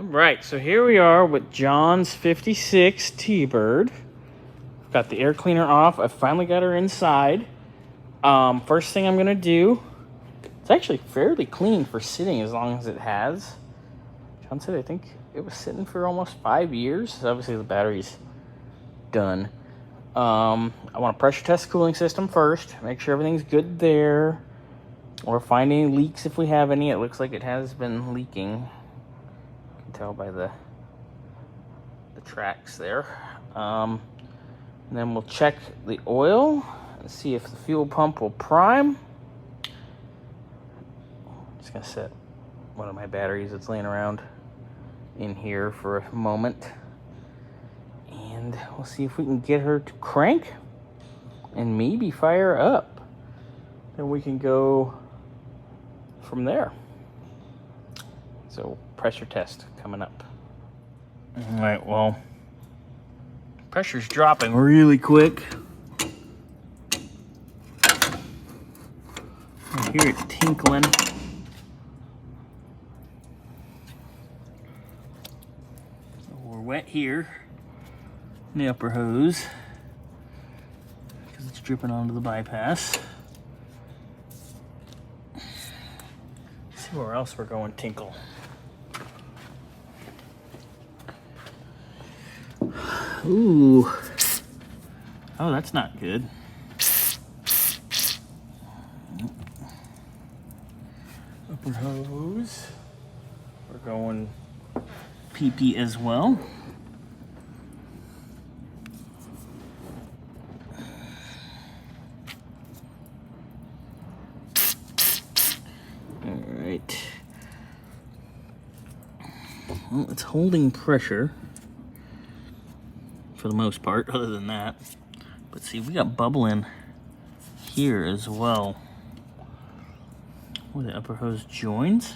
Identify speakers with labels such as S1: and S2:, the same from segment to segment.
S1: Right, so here we are with John's 56 T-Bird. Got the air cleaner off. I finally got her inside. First thing I'm gonna do, it's actually fairly clean for sitting as long as it has. John said I think it was sitting for almost 5 years. So obviously the battery's done. I want to pressure test the cooling system first. Make sure everything's good there. Or find any leaks if we have any. It looks like it has been leaking. Tell by the tracks there. And then we'll check the oil and see if the fuel pump will prime. I'm just gonna set one of my batteries that's laying around in here for a moment, and we'll see if we can get her to crank and maybe fire up. Then we can go from there. So pressure test coming up. All right, well, pressure's dropping really quick. I hear it tinkling. So we're wet here in the upper hose because it's dripping onto the bypass. Let's see where else we're going tinkle. Ooh. Oh, that's not good. Upper hose. We're going PP as well. All right. Well, it's holding pressure for the most part, other than that. But see, we got bubbling here as well where the upper hose joins.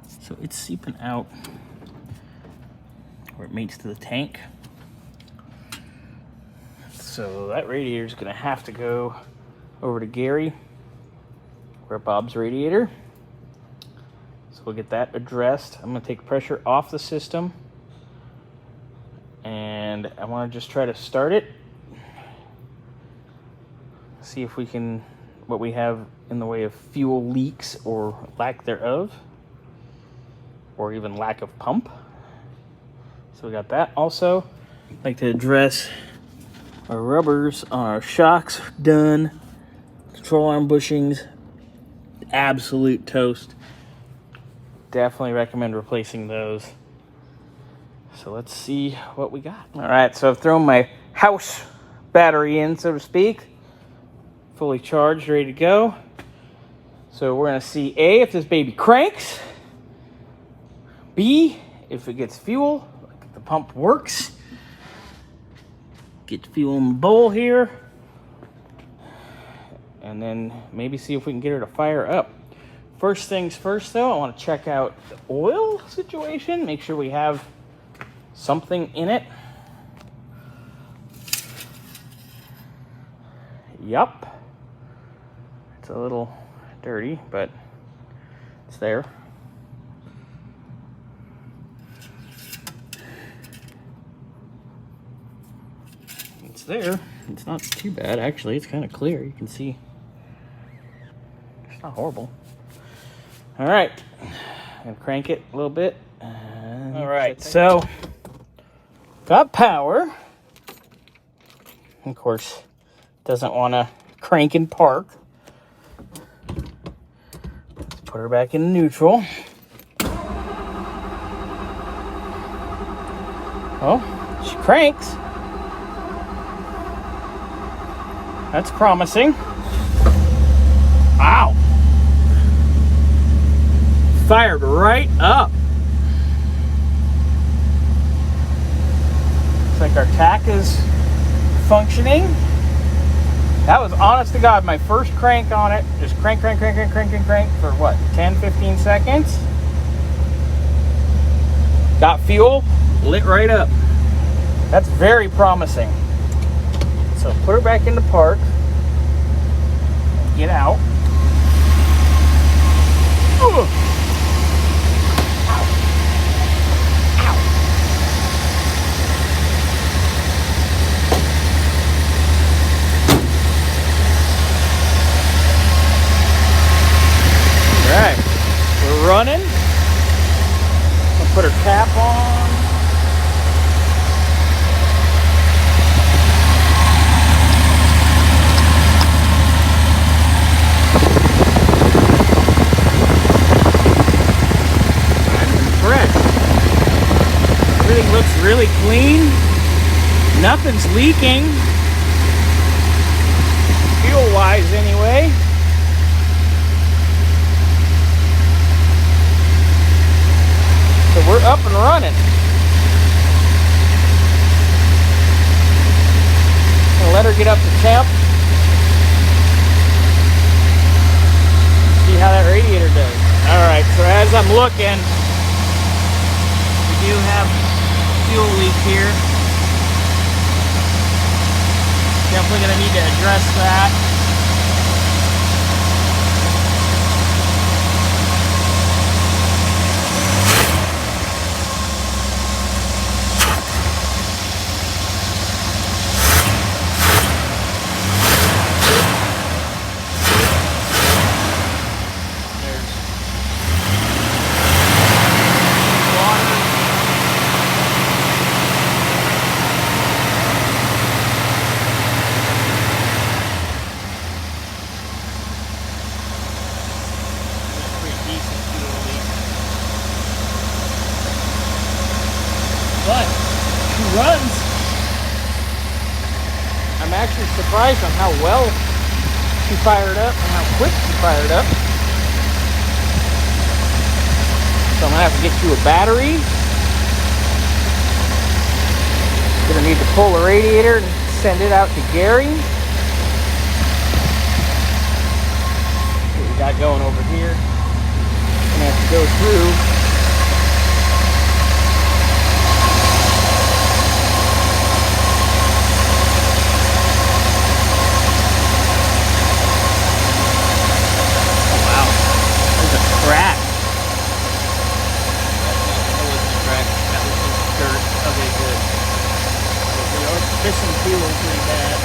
S1: So it's seeping out where it mates to the tank. So that radiator is gonna have to go over to Gary, or Bob's radiator. So we'll get that addressed. I'm gonna take pressure off the system, and I want to just try to start it, see if we can, what we have in the way of fuel leaks or lack thereof, or even lack of pump. So we got that. Also, I'd like to address our rubbers on our shocks. Done. Control arm bushings, absolute toast. Definitely recommend replacing those. So let's see what we got. All right, so I've thrown my house battery in, so to speak. Fully charged, ready to go. So we're gonna see A, if this baby cranks. B, if it gets fuel, if the pump works. Get fuel in the bowl here. And then maybe see if we can get her to fire up. First things first though, I wanna check out the oil situation, make sure we have something in it. Yup. It's a little dirty, but it's there. It's there. It's not too bad, actually. It's kind of clear. You can see. It's not horrible. All right. I'm going to crank it a little bit. All right, so got power. Of course, doesn't want to crank and park. Let's put her back in neutral. Oh, she cranks. That's promising. Wow. Fired right up. Looks like our tack is functioning. That was, honest to God, my first crank on it. Just crank for what, 10, 15 seconds? Got fuel, lit right up. That's very promising. So put her back into park. Get out. running. I'll put her cap on. I'm impressed. Everything looks really clean. Nothing's leaking. Fuel-wise, anyway. So we're up and running. I'll let her get up to temp. See how that radiator does. Alright, so as I'm looking, we do have fuel leak here. Definitely going to need to address that. But she runs. I'm actually surprised on how well she fired up and how quick she fired up. So I'm gonna have to get you a battery. Gonna need to pull the radiator and send it out to Gary. What we got going over here. Gonna have to go through. Crack. That wasn't a crack. That was just dirt. Okay, good. We are missing fuel pretty bad.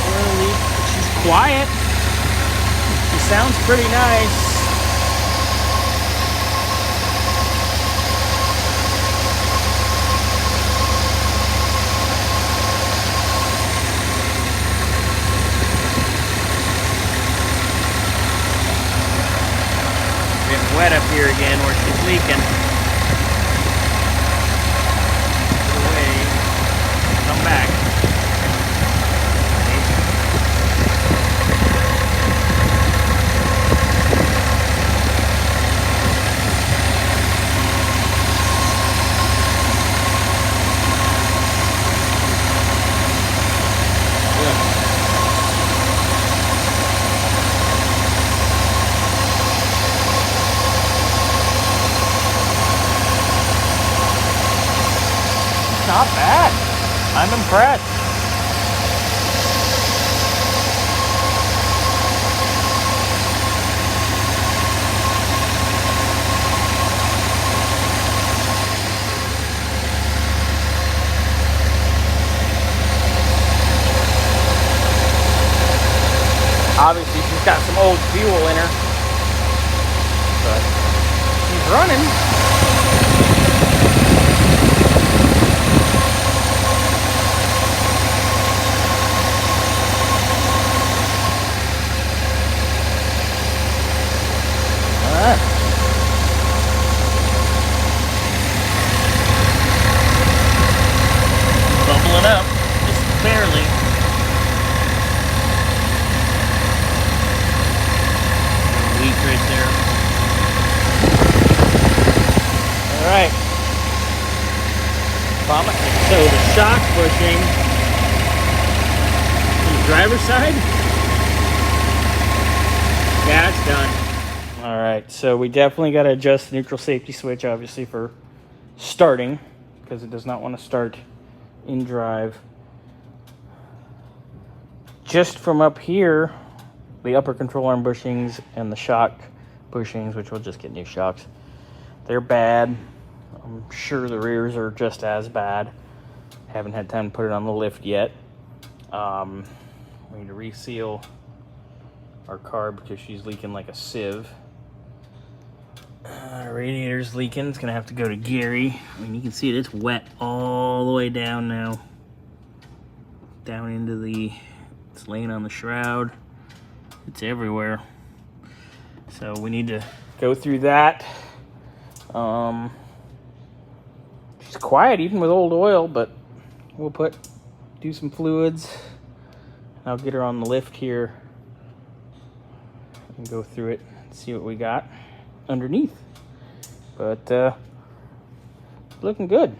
S1: Really, she's quiet. She sounds pretty nice. Wet up here again where she's leaking. Get away. Come back. Not bad. I'm impressed. Obviously, she's got some old fuel in her, but she's running. Bubbling up, just barely. Leak right there. All right. So the shock bushing on the driver's side. Yeah, it's done. All right, so we definitely got to adjust the neutral safety switch, obviously, for starting, because it does not want to start in drive. Just from up here, the upper control arm bushings and the shock bushings, which will just get new shocks, they're bad. I'm sure the rears are just as bad. Haven't had time to put it on the lift yet. We need to reseal our car because she's leaking like a sieve. Radiator's leaking. It's gonna have to go to Gary. I mean, you can see it, it's wet all the way down now. Down into the, it's laying on the shroud. It's everywhere. So we need to go through that. She's quiet even with old oil, but we'll do some fluids. I'll get her on the lift here and go through it and see what we got underneath. But looking good.